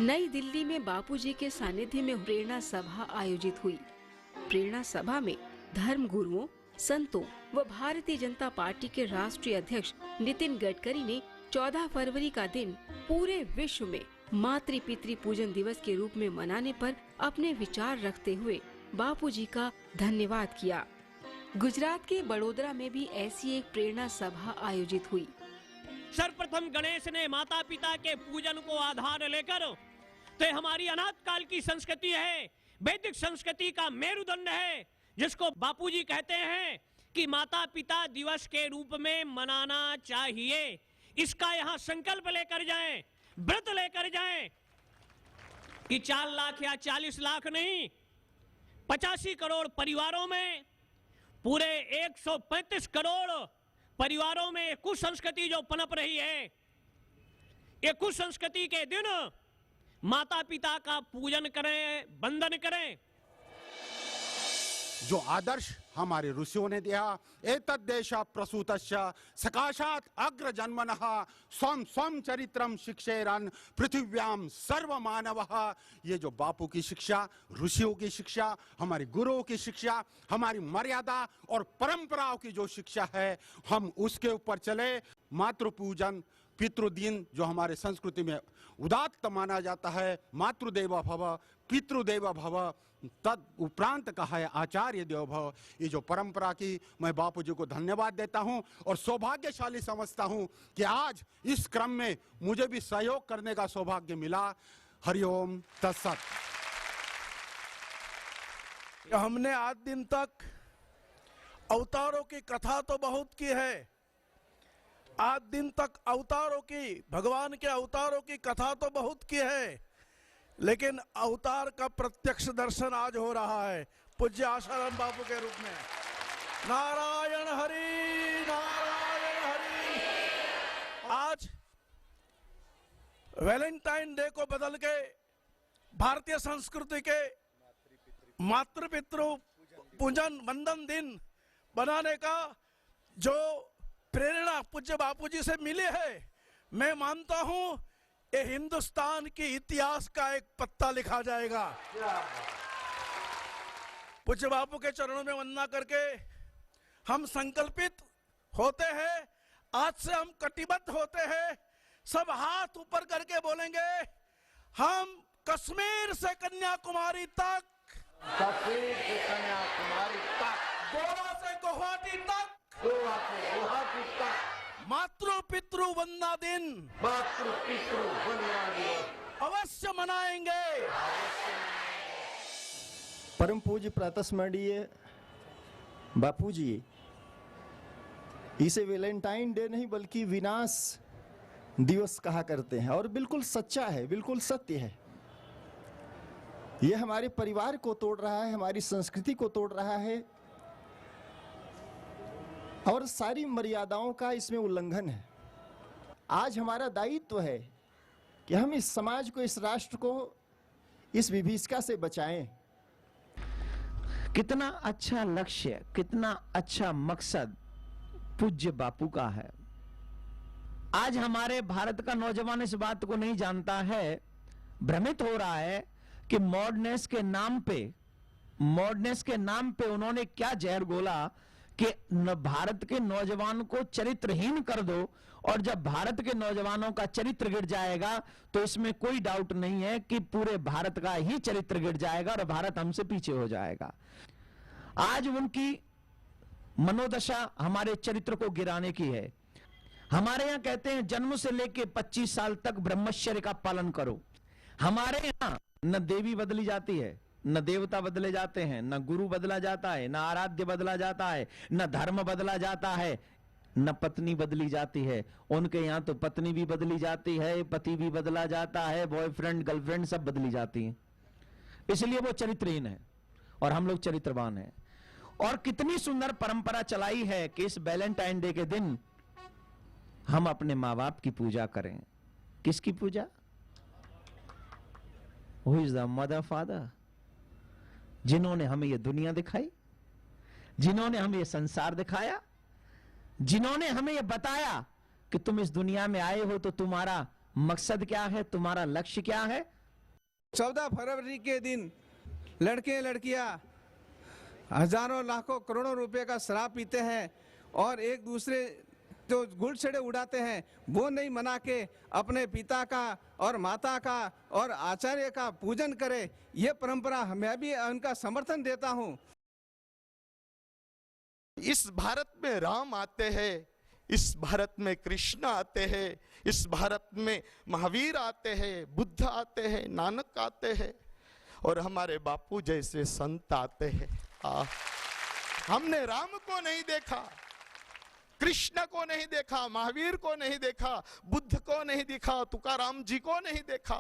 नई दिल्ली में बापूजी के सानिध्य में प्रेरणा सभा आयोजित हुई। प्रेरणा सभा में धर्म गुरुओं, संतों व भारतीय जनता पार्टी के राष्ट्रीय अध्यक्ष नितिन गडकरी ने 14 फरवरी का दिन पूरे विश्व में मातृ पितृ पूजन दिवस के रूप में मनाने पर अपने विचार रखते हुए बापूजी का धन्यवाद किया। गुजरात के बड़ोदरा में भी ऐसी एक प्रेरणा सभा आयोजित हुई। सर्वप्रथम गणेश ने माता पिता के पूजन को आधार लेकर, तो हमारी अनाथ काल की संस्कृति है, वैदिक संस्कृति का मेरुदंड है, जिसको बापूजी कहते हैं कि माता पिता दिवस के रूप में मनाना चाहिए। इसका यहाँ संकल्प लेकर जाएं, व्रत लेकर जाएं कि 4 लाख या 40 लाख नहीं, 85 करोड़ परिवारों में, पूरे 135 करोड़ परिवारों में कुसंस्कृति जो पनप रही है, ये कुसंस्कृति के दिन माता पिता का पूजन करें, वंदन करें। जो आदर्श हमारे ऋषियों ने दिया, एतद्देश प्रसूतस्य सकाशात् अग्रजन्मनः स्वं स्वं चरित्रम शिक्षेरन् पृथिव्याम सर्वमानवः। ये जो बापू की शिक्षा, ऋषियों की शिक्षा, हमारे गुरुओं की शिक्षा, हमारी मर्यादा और परंपराओं की जो शिक्षा है, हम उसके ऊपर चले। मातृ पूजन, पितृदिन जो हमारे संस्कृति में उदात्त माना जाता है, मातृदेव भव पितृदेव भव, तद उपरांत कहा है आचार्य देव भव। ये जो परंपरा की मैं बापूजी को धन्यवाद देता हूं और सौभाग्यशाली समझता हूं कि आज इस क्रम में मुझे भी सहयोग करने का सौभाग्य मिला। हरिओम तत्सत। हमने आज दिन तक अवतारों की कथा तो बहुत की है, आज दिन तक अवतारों की, भगवान के अवतारों की कथा तो बहुत की है, लेकिन अवतार का प्रत्यक्ष दर्शन आज हो रहा है पूज्य आशाराम बापू के रूप में। नारायण हरि, नारायण हरि। आज वैलेंटाइन डे को बदल के भारतीय संस्कृति के मातृ पितृ पूजन वंदन दिन बनाने का जो प्रेरणा पूज्य बापूजी से मिली है, मैं मानता हूं ये हिंदुस्तान के इतिहास का एक पत्ता लिखा जाएगा। पूज्य बापू के चरणों में वंदना करके हम संकल्पित होते हैं, आज से हम कटिबद्ध होते हैं, सब हाथ ऊपर करके बोलेंगे, हम कश्मीर से कन्याकुमारी तक, कश्मीर से कन्याकुमारी तक, गोवा से गुवाहाटी तक, गोवा से गुवाहाटी तक मातृ पितृ वंदना दिन, मातृ पितृ वंदना दिवस अवश्य मनाएंगे। परम पूज्य प्रातस्मरणीय बापूजी इसे वैलेंटाइन डे नहीं बल्कि विनाश दिवस कहा करते हैं, और बिल्कुल सच्चा है, बिल्कुल सत्य है। यह हमारे परिवार को तोड़ रहा है, हमारी संस्कृति को तोड़ रहा है, और सारी मर्यादाओं का इसमें उल्लंघन है। आज हमारा दायित्व है कि हम इस समाज को, इस राष्ट्र को इस विभीषिका से बचाएं। कितना अच्छा लक्ष्य, कितना अच्छा मकसद पूज्य बापू का है। आज हमारे भारत का नौजवान इस बात को नहीं जानता है, भ्रमित हो रहा है कि मॉडर्नेस के नाम पे उन्होंने क्या जहर घोला कि भारत के नौजवान को चरित्रहीन कर दो, और जब भारत के नौजवानों का चरित्र गिर जाएगा तो इसमें कोई डाउट नहीं है कि पूरे भारत का ही चरित्र गिर जाएगा और भारत हमसे पीछे हो जाएगा। आज उनकी मनोदशा हमारे चरित्र को गिराने की है। हमारे यहां कहते हैं जन्म से लेकर 25 साल तक ब्रह्मचर्य का पालन करो। हमारे यहां न देवी बदली जाती है, न देवता बदले जाते हैं, न गुरु बदला जाता है, न आराध्य बदला जाता है, न धर्म बदला जाता है, न पत्नी बदली जाती है। उनके यहां तो पत्नी भी बदली जाती है, पति भी बदला जाता है, बॉयफ्रेंड गर्लफ्रेंड सब बदली जाती है। इसलिए वो चरित्रहीन है और हम लोग चरित्रवान हैं। और कितनी सुंदर परंपरा चलाई है कि इस वैलेंटाइन डे के दिन हम अपने माँ बाप की पूजा करें। किसकी पूजा? Who is the mother father, जिन्होंने हमें ये दुनिया दिखाई, जिन्होंने हमें ये संसार दिखाया, जिन्होंने हमें ये बताया कि तुम इस दुनिया में आए हो तो तुम्हारा मकसद क्या है, तुम्हारा लक्ष्य क्या है, 14 फरवरी के दिन लड़के लड़कियां हजारों लाखों करोड़ों रुपए का शराब पीते हैं और एक दूसरे जो गुलछड़े उड़ाते हैं वो नहीं मना के अपने पिता का और माता का और आचार्य का पूजन करे, ये परंपरा मैं भी उनका समर्थन देता हूं। इस भारत में राम आते हैं, इस भारत में कृष्ण आते हैं, इस भारत में महावीर आते हैं, बुद्ध आते हैं, नानक आते हैं और हमारे बापू जैसे संत आते हैं। हमने राम को नहीं देखा, कृष्ण को नहीं देखा, महावीर को नहीं देखा, बुद्ध को नहीं देखा, तुकाराम जी को नहीं देखा,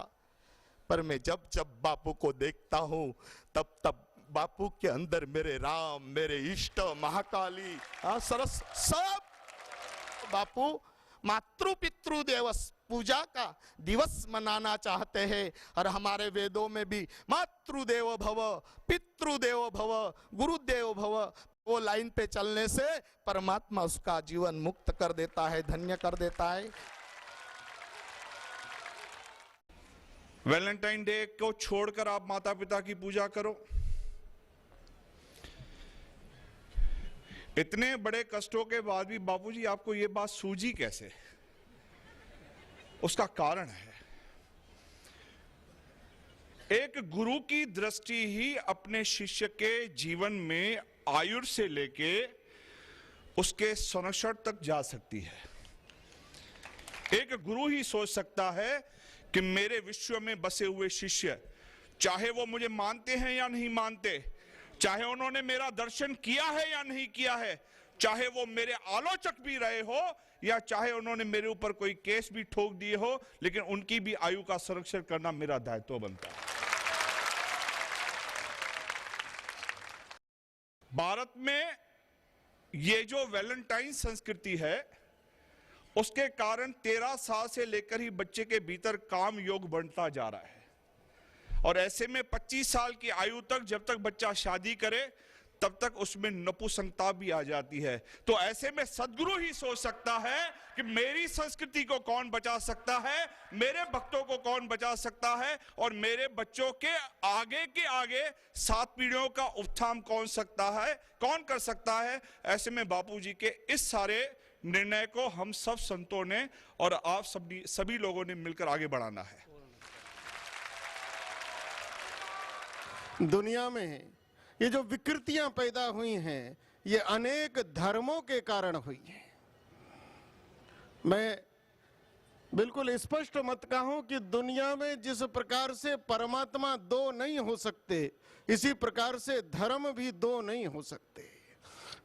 पर मैं जब जब बापू को देखता हूं तब तब बापू के अंदर मेरे राम, मेरे इष्ट, महाकाली, सरस सब बापू मातृ पितृ दिवस पूजा का दिवस मनाना चाहते हैं और हमारे वेदों में भी मातृदेव भव, पितृदेव भव, गुरुदेव भव, वो लाइन पे चलने से परमात्मा उसका जीवन मुक्त कर देता है, धन्य कर देता है। वैलेंटाइन डे को छोड़कर आप माता पिता की पूजा करो। इतने बड़े कष्टों के बाद भी बापूजी आपको ये बात सूझी कैसे? उसका कारण है, एक गुरु की दृष्टि ही अपने शिष्य के जीवन में आयुर से लेके उसके संरक्षण तक जा सकती है। एक गुरु ही सोच सकता है कि मेरे विश्व में बसे हुए शिष्य, चाहे वो मुझे मानते हैं या नहीं मानते, चाहे उन्होंने मेरा दर्शन किया है या नहीं किया है, चाहे वो मेरे आलोचक भी रहे हो या चाहे उन्होंने मेरे ऊपर कोई केस भी ठोक दिए हो, लेकिन उनकी भी आयु का संरक्षण करना मेरा दायित्व बनता है। भारत में ये जो वैलेंटाइन संस्कृति है उसके कारण 13 साल से लेकर ही बच्चे के भीतर काम योग बढ़ता जा रहा है और ऐसे में 25 साल की आयु तक जब तक बच्चा शादी करे तब तक उसमें नपुंसकता भी आ जाती है। तो ऐसे में सद्गुरु ही सोच सकता है कि मेरी संस्कृति को कौन बचा सकता है, मेरे भक्तों को कौन बचा सकता है और मेरे बच्चों के आगे 7 पीढ़ियों का उत्थान कौन कर सकता है। ऐसे में बापूजी के इस सारे निर्णय को हम सब संतों ने और आप सभी लोगों ने मिलकर आगे बढ़ाना है। दुनिया में ये जो विकृतियां पैदा हुई हैं ये अनेक धर्मों के कारण हुई हैं। मैं बिल्कुल स्पष्ट मत कहूं कि दुनिया में जिस प्रकार से परमात्मा 2 नहीं हो सकते, इसी प्रकार से धर्म भी 2 नहीं हो सकते।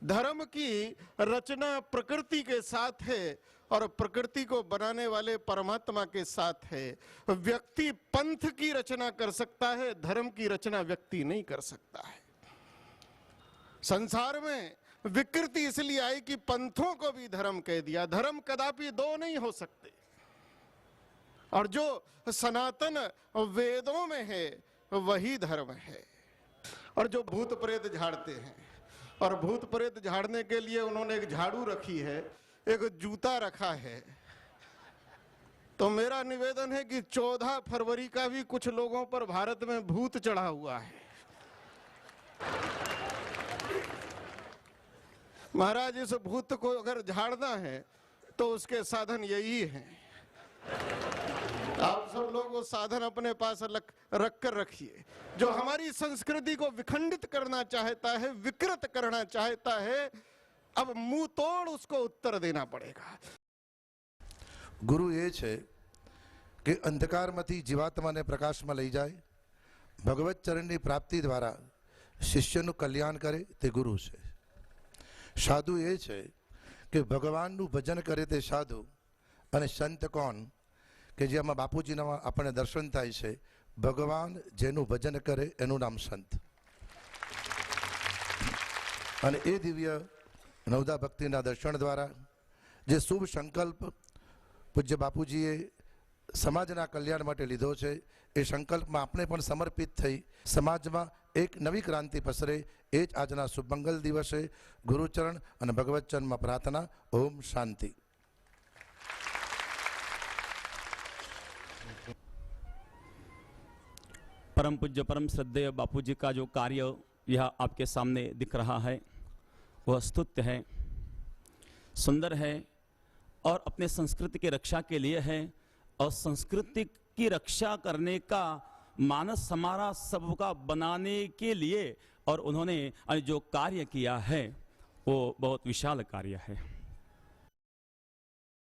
धर्म की रचना प्रकृति के साथ है और प्रकृति को बनाने वाले परमात्मा के साथ है। व्यक्ति पंथ की रचना कर सकता है, धर्म की रचना व्यक्ति नहीं कर सकता है। संसार में विकृति इसलिए आई कि पंथों को भी धर्म कह दिया। धर्म कदापि 2 नहीं हो सकते और जो सनातन वेदों में है वही धर्म है। और जो भूत प्रेत झाड़ते हैं, और भूत प्रेत झाड़ने के लिए उन्होंने एक झाड़ू रखी है, एक जूता रखा है, तो मेरा निवेदन है कि 14 फरवरी का भी कुछ लोगों पर भारत में भूत चढ़ा हुआ है। महाराज, इस भूत को अगर झाड़ना है तो उसके साधन यही हैं। आप सब लोग वो साधन अपने पास रख कर रखिए। जो हमारी संस्कृति को विखंडित करना चाहता है, विकृत करना चाहता है, अब मुंह तोड़ उसको उत्तर देना पड़ेगा। गुरु ये है कि अंधकारમાંથી જીવાત્માને પ્રકાશમાં લઈ જાય, ભગવત ચરણની પ્રાપ્તિ દ્વારા શિષ્યનું કલ્યાણ કરે તે ગુરુ છે। સાધુ એ છે કે ભગવાનનું ભજન કરે તે સાધુ, અને સંત કોણ કે જેમાં બાપુજીના આપણને દર્શન થાય છે। ભગવાન જેનું ભજન કરે એનું નામ સંત। અને એ દિવ્ય નવદા ભક્તિના દર્શન દ્વારા જે શુભ સંકલ્પ પૂજ્ય બાપુજીએ સમાજના કલ્યાણ માટે લીધો છે, એ સંકલ્પમાં આપણે પણ સમર્પિત થઈ સમાજમાં એક નવી ક્રાંતિ પસરે, એ જ આજના શુભમંગલ દિવસે ગુરુચરણ અને ભગવતચરણમાં પ્રાર્થના। ઓમ શાંતિ। परम पूज्य परम श्रद्धेय बापू जी का जो कार्य यह आपके सामने दिख रहा है वह स्तुत्य है, सुंदर है और अपने संस्कृति की रक्षा के लिए है। और संस्कृति की रक्षा करने का मानस हमारा सबका बनाने के लिए और उन्होंने जो कार्य किया है वो बहुत विशाल कार्य है।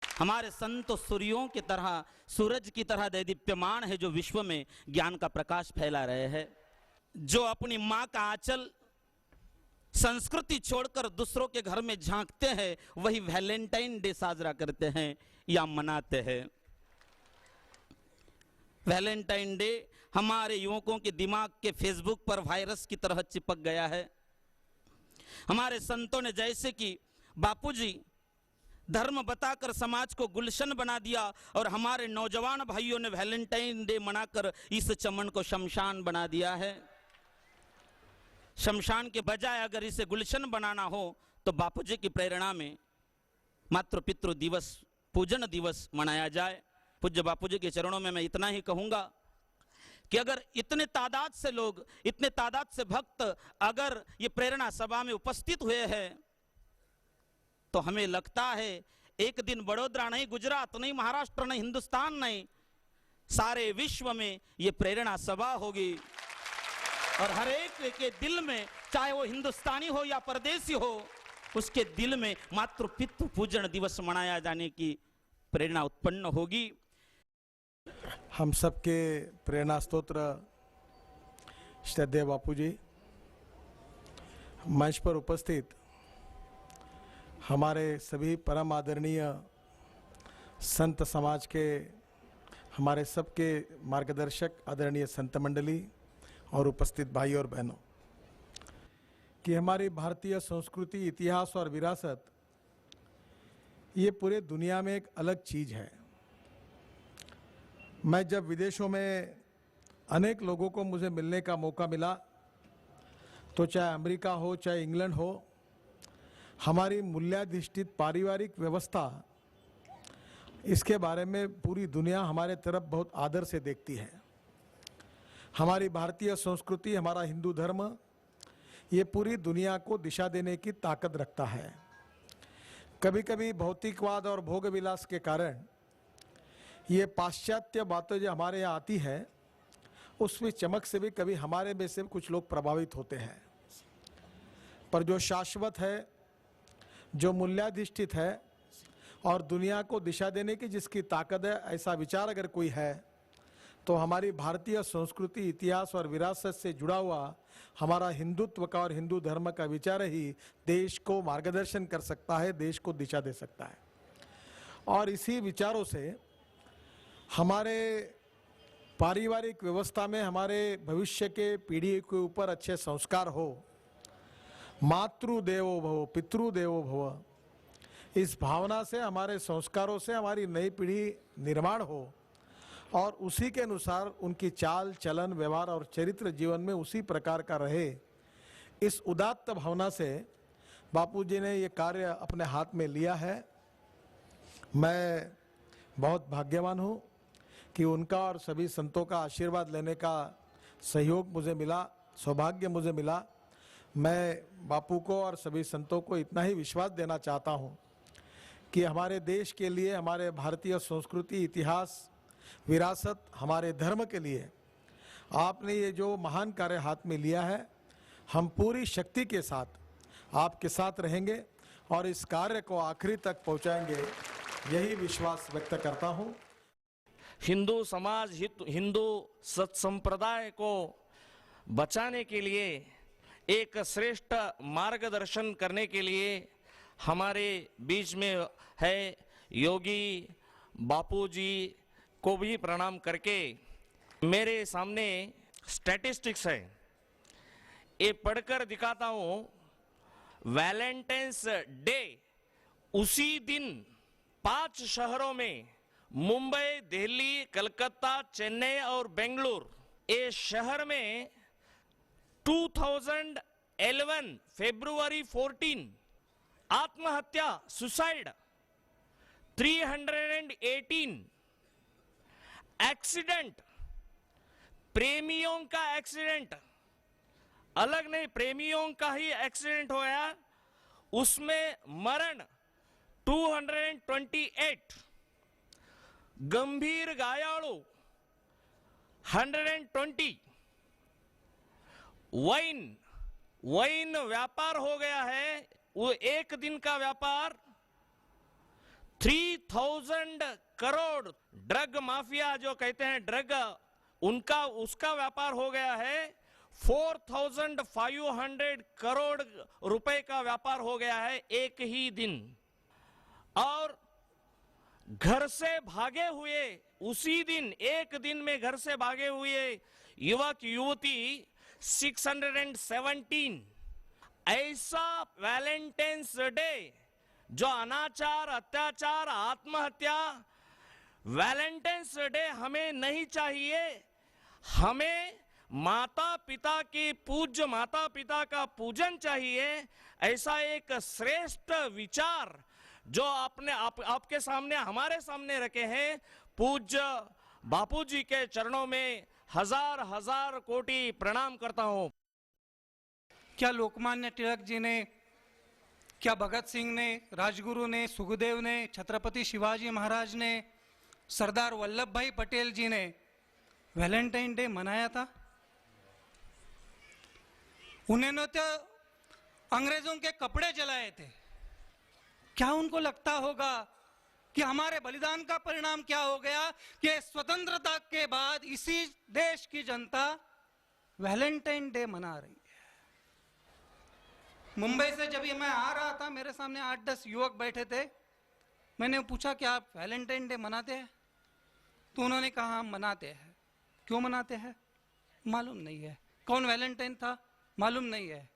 हमारे संत सूर्यों की तरह, सूरज की तरह दैदीप्यमान है, जो विश्व में ज्ञान का प्रकाश फैला रहे हैं। जो अपनी माँ का आंचल संस्कृति छोड़कर दूसरों के घर में झांकते हैं, वही वैलेंटाइन डे साजरा करते हैं या मनाते हैं। वैलेंटाइन डे हमारे युवकों के दिमाग के फेसबुक पर वायरस की तरह चिपक गया है। हमारे संतों ने जैसे कि बापूजी धर्म बताकर समाज को गुलशन बना दिया, और हमारे नौजवान भाइयों ने वैलेंटाइन डे मनाकर इस चमन को शमशान बना दिया है। शमशान के बजाय अगर इसे गुलशन बनाना हो तो बापूजी की प्रेरणा में मातृ पितृ दिवस, पूजन दिवस मनाया जाए। पूज्य बापूजी के चरणों में मैं इतना ही कहूंगा कि अगर इतने तादाद से लोग, इतने तादाद से भक्त अगर ये प्रेरणा सभा में उपस्थित हुए हैं तो हमें लगता है एक दिन बड़ोदरा नहीं, गुजरात नहीं, महाराष्ट्र नहीं, हिंदुस्तान नहीं, सारे विश्व में ये प्रेरणा सभा होगी। और हर एक के दिल में, चाहे वो हिंदुस्तानी हो या परदेसी हो, उसके दिल में मातृ पितृ पूजन दिवस मनाया जाने की प्रेरणा उत्पन्न होगी। हम सबके प्रेरणा स्तोत्र श्रद्धेय बापूजी, मंच पर उपस्थित हमारे सभी परम आदरणीय संत समाज के, हमारे सबके मार्गदर्शक आदरणीय संत मंडली और उपस्थित भाई और बहनों, कि हमारी भारतीय संस्कृति, इतिहास और विरासत ये पूरे दुनिया में एक अलग चीज़ है। मैं जब विदेशों में अनेक लोगों को मुझे मिलने का मौका मिला, तो चाहे अमेरिका हो चाहे इंग्लैंड हो, हमारी मूल्याधिष्ठित पारिवारिक व्यवस्था, इसके बारे में पूरी दुनिया हमारे तरफ बहुत आदर से देखती है। हमारी भारतीय संस्कृति, हमारा हिंदू धर्म, ये पूरी दुनिया को दिशा देने की ताकत रखता है। कभी कभी भौतिकवाद और भोग विलास के कारण ये पाश्चात्य बातें जो हमारे यहाँ आती है, उसमें चमक से भी कभी हमारे में से कुछ लोग प्रभावित होते हैं। पर जो शाश्वत है, जो मूल्याधिष्ठित है और दुनिया को दिशा देने की जिसकी ताकत है, ऐसा विचार अगर कोई है तो हमारी भारतीय संस्कृति, इतिहास और विरासत से जुड़ा हुआ हमारा हिंदुत्व का और हिंदू धर्म का विचार ही देश को मार्गदर्शन कर सकता है, देश को दिशा दे सकता है। और इसी विचारों से हमारे पारिवारिक व्यवस्था में हमारे भविष्य के पीढ़ी के ऊपर अच्छे संस्कार हो, मातृदेवो भव पितृदेवो भव, इस भावना से, हमारे संस्कारों से हमारी नई पीढ़ी निर्माण हो और उसी के अनुसार उनकी चाल चलन, व्यवहार और चरित्र जीवन में उसी प्रकार का रहे, इस उदात्त भावना से बापूजी ने ये कार्य अपने हाथ में लिया है। मैं बहुत भाग्यवान हूँ कि उनका और सभी संतों का आशीर्वाद लेने का सहयोग मुझे मिला, सौभाग्य मुझे मिला। मैं बापू को और सभी संतों को इतना ही विश्वास देना चाहता हूँ कि हमारे देश के लिए, हमारे भारतीय संस्कृति, इतिहास, विरासत, हमारे धर्म के लिए आपने ये जो महान कार्य हाथ में लिया है, हम पूरी शक्ति के साथ आपके साथ रहेंगे और इस कार्य को आखिरी तक पहुंचाएंगे, यही विश्वास व्यक्त करता हूं। हिंदू समाज, हिंदू सत्संप्रदाय को बचाने के लिए, एक श्रेष्ठ मार्गदर्शन करने के लिए हमारे बीच में है योगी बापूजी को भी प्रणाम करके मेरे सामने स्टैटिस्टिक्स है, ये पढ़कर दिखाता हूं। वैलेंटाइंस डे उसी दिन 5 शहरों में, मुंबई, दिल्ली, कलकत्ता, चेन्नई और बेंगलुरु, ये शहर में 2011 फरवरी 14 आत्महत्या, सुसाइड 318, एक्सीडेंट प्रेमियों का एक्सीडेंट, अलग नहीं, प्रेमियों का ही एक्सीडेंट होया, उसमें मरण 228, गंभीर घायालों 120, वाइन व्यापार हो गया है, वो एक दिन का व्यापार 3000 करोड़, ड्रग माफिया जो कहते हैं ड्रग, उसका व्यापार हो गया है 4500 करोड़ रुपए का व्यापार हो गया है एक ही दिन। और घर से भागे हुए, उसी दिन एक दिन में घर से भागे हुए युवक युवती 617। ऐसा वैलेंटाइंस डे जो अनाचार, अत्याचार, आत्महत्या, वैलेंटाइंस डे हमें नहीं चाहिए। हमें माता पिता की पूज्य माता पिता का पूजन चाहिए। ऐसा एक श्रेष्ठ विचार जो आपके सामने, हमारे सामने रखे हैं, पूज्य बापू जी के चरणों में हजार हजार कोटि प्रणाम करता हूं। क्या लोकमान्य तिलक जी ने, क्या भगत सिंह ने, राजगुरु ने, सुखदेव ने, छत्रपति शिवाजी महाराज ने, सरदार वल्लभ भाई पटेल जी ने वैलेंटाइन डे मनाया था? उन्होंने तो अंग्रेजों के कपड़े जलाए थे। क्या उनको लगता होगा कि हमारे बलिदान का परिणाम क्या हो गया कि स्वतंत्रता के बाद इसी देश की जनता वैलेंटाइन डे मना रही है? मुंबई से जब ये मैं आ रहा था, मेरे सामने 8-10 युवक बैठे थे। मैंने पूछा कि आप वैलेंटाइन डे मनाते हैं? तो उन्होंने कहा हम मनाते हैं। क्यों मनाते हैं? मालूम नहीं है। कौन वैलेंटाइन था? मालूम नहीं है।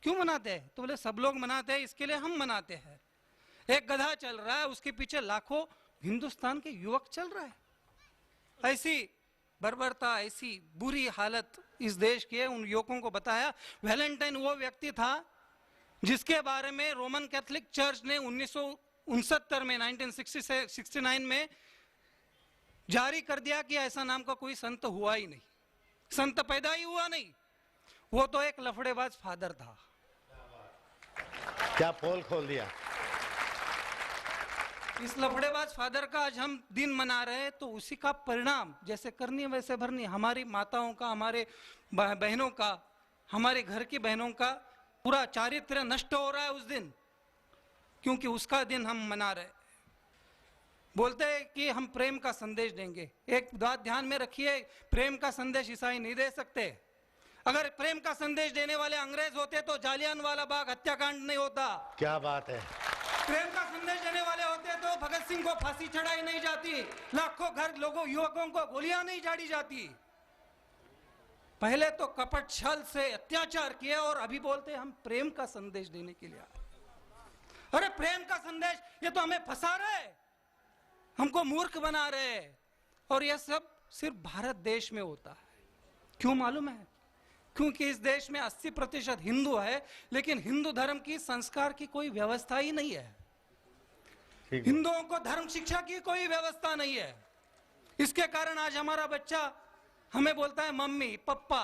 क्यों मनाते हैं? तो बोले सब लोग मनाते हैं, इसके लिए हम मनाते हैं। एक गधा चल रहा है, उसके पीछे लाखों हिंदुस्तान के युवक चल रहे हैं। ऐसी बर्बरता, ऐसी बुरी हालत इस देश की है। उन युवकों को बताया वैलेंटाइन वो व्यक्ति था जिसके बारे में रोमन कैथोलिक चर्च ने 1969 में 1969 में जारी कर दिया कि ऐसा नाम का कोई संत हुआ ही नहीं, संत पैदा ही हुआ नहीं। वो तो एक लफड़ेबाज फादर था। क्या पोल खोल दिया। इस लफड़ेबाज फादर का आज हम दिन मना रहे हैं, तो उसी का परिणाम जैसे करनी वैसे भरनी, हमारी माताओं का, हमारे बहनों का, हमारे घर की बहनों का पूरा चारित्र्य नष्ट हो रहा है उस दिन, क्योंकि उसका दिन हम मना रहे। बोलते हैं कि हम प्रेम का संदेश देंगे। एक बात ध्यान में रखिए, प्रेम का संदेश ईसाई नहीं दे सकते। अगर प्रेम का संदेश देने वाले अंग्रेज होते तो जालियानवाला बाग हत्याकांड नहीं होता। क्या बात है। प्रेम का संदेश देने वाले होते तो भगत सिंह को फांसी चढ़ाई नहीं जाती, लाखों घर लोगों युवकों को गोलियां नहीं झाड़ी जाती। पहले तो कपट छल से अत्याचार किए और अभी बोलते हम प्रेम का संदेश देने के लिए आए। अरे प्रेम का संदेश, ये तो हमें फंसा रहे, हमको मूर्ख बना रहे। और यह सब सिर्फ भारत देश में होता है। क्यों मालूम है? क्योंकि इस देश में 80% हिंदू है, लेकिन हिंदू धर्म की संस्कार की कोई व्यवस्था ही नहीं है। हिंदुओं को धर्म शिक्षा की कोई व्यवस्था नहीं है। इसके कारण आज हमारा बच्चा हमें बोलता है मम्मी पप्पा।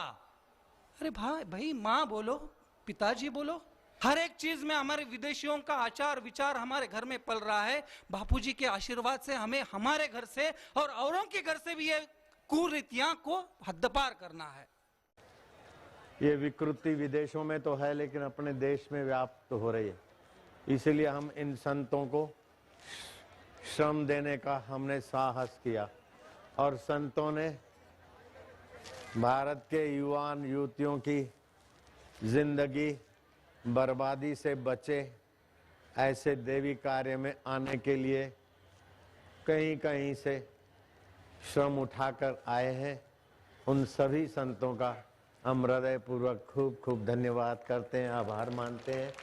अरे भाई माँ बोलो, पिताजी बोलो। हर एक चीज में हमारे विदेशियों का आचार विचार हमारे घर में पल रहा है। बापूजी के आशीर्वाद से हमें हमारे घर से और औरों के घर से भी ये कुरीतियां को हद्दपार करना है। ये विकृति विदेशों में तो है, लेकिन अपने देश में व्याप्त हो रही है। इसलिए हम इन संतों को श्रम देने का हमने साहस किया और संतों ने भारत के युवान युवतियों की जिंदगी बर्बादी से बचे ऐसे देवी कार्य में आने के लिए कहीं कहीं से श्रम उठाकर आए हैं। उन सभी संतों का हम हृदयपूर्वक खूब खूब धन्यवाद करते हैं, आभार मानते हैं।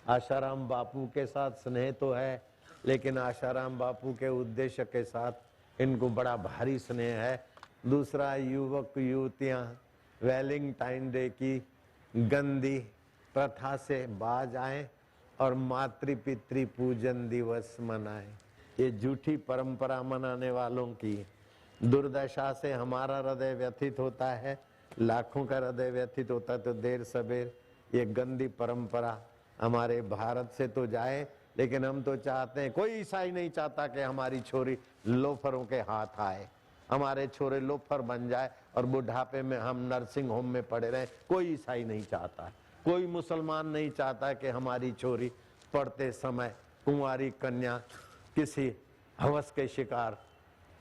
आशाराम बापू के साथ स्नेह तो है, लेकिन आशाराम बापू के उद्देश्य के साथ इनको बड़ा भारी स्नेह है। दूसरा, युवक युवतियां वैलेंटाइन डे की गंदी प्रथा से बाज आए और मातृ पितृ पूजन दिवस मनाएं। ये झूठी परंपरा मनाने वालों की दुर्दशा से हमारा हृदय व्यथित होता है, लाखों का हृदय व्यथित होता है, तो देर सबेर ये गंदी परंपरा हमारे भारत से तो जाए। लेकिन हम तो चाहते हैं, कोई ईसाई नहीं चाहता कि हमारी छोरी लोफरों के हाथ आए, हमारे छोरे लोफर बन जाए और बुढ़ापे में हम नर्सिंग होम में पड़े रहे। कोई ईसाई नहीं चाहता है, कोई मुसलमान नहीं चाहता कि हमारी छोरी पढ़ते समय कुंवारी कन्या किसी हवस के शिकार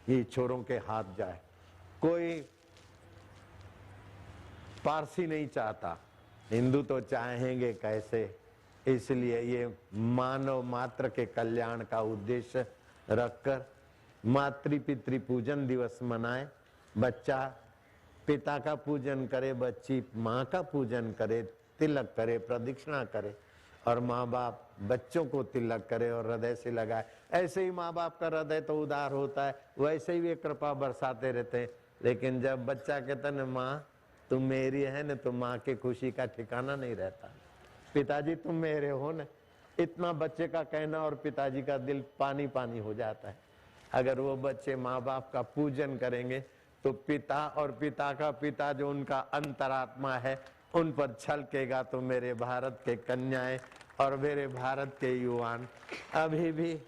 ये छोरों के हाथ जाए। कोई पारसी नहीं चाहता, हिंदू तो चाहेंगे कैसे। इसलिए ये मानव मात्र के कल्याण का उद्देश्य रखकर मातृ पितृ पूजन दिवस मनाए। बच्चा पिता का पूजन करे, बच्ची माँ का पूजन करे, तिलक करे, प्रदक्षिणा करे, और माँ बाप बच्चों को तिलक करे और हृदय से लगाए। ऐसे ही माँ बाप का हृदय तो उदार होता है, वैसे ही वे कृपा बरसाते रहते हैं। लेकिन जब बच्चा कहता है माँ तुम मेरी है न, तो माँ की खुशी का ठिकाना नहीं रहता। पिताजी तुम मेरे हो न, इतना बच्चे का कहना और पिताजी का दिल पानी पानी हो जाता है। अगर वो बच्चे माँ बाप का पूजन करेंगे तो पिता और पिता का पिता जो उनका अंतरात्मा है उन पर छलकेगा। तो मेरे भारत के कन्याएं और मेरे भारत के युवान, अभी भी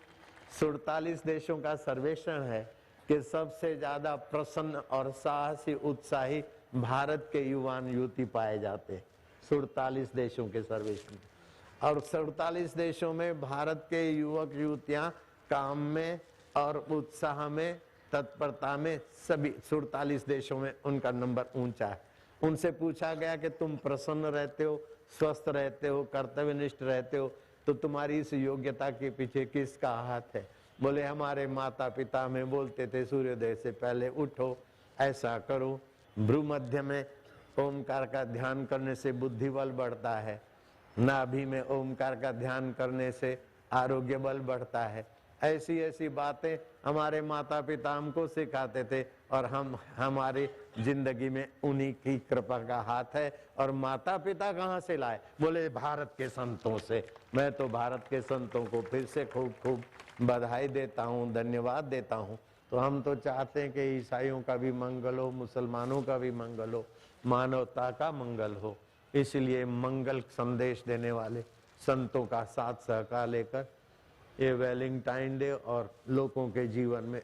47 देशों का सर्वेक्षण है कि सबसे ज्यादा प्रसन्न और साहसी उत्साही भारत के युवान युवती पाए जाते हैं। 47 देशों के सर्वेक्षण, और 47 देशों में भारत के युवक युवतियां काम में और उत्साह में, तत्परता में, सभी 47 देशों में उनका नंबर ऊंचा है। उनसे पूछा गया कि तुम प्रसन्न रहते हो, स्वस्थ रहते हो, कर्तव्यनिष्ठ रहते हो, तो तुम्हारी इस योग्यता के पीछे किसका हाथ है? बोले हमारे माता पिता हमें बोलते थे सूर्योदय से पहले उठो, ऐसा करो, भ्रूमध्य में ओमकार का ध्यान करने से बुद्धि बल बढ़ता है, नाभि में ओमकार का ध्यान करने से आरोग्य बल बढ़ता है। ऐसी ऐसी बातें हमारे माता पिता हमको सिखाते थे, और हम हमारी जिंदगी में उन्हीं की कृपा का हाथ है। और माता पिता कहाँ से लाए? बोले भारत के संतों से। मैं तो भारत के संतों को फिर से खूब खूब बधाई देता हूँ, धन्यवाद देता हूँ। तो हम तो चाहते हैं कि ईसाइयों का भी मंगल हो, मुसलमानों का भी मंगल हो, मानवता का मंगल हो। इसलिए मंगल संदेश देने वाले संतों का साथ सहकार लेकर ये वैलेंटाइन डे और लोगों के जीवन में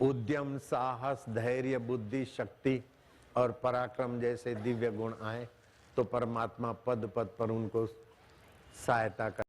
उद्यम, साहस, धैर्य, बुद्धि, शक्ति और पराक्रम जैसे दिव्य गुण आए तो परमात्मा पद पद पर उनको सहायता कर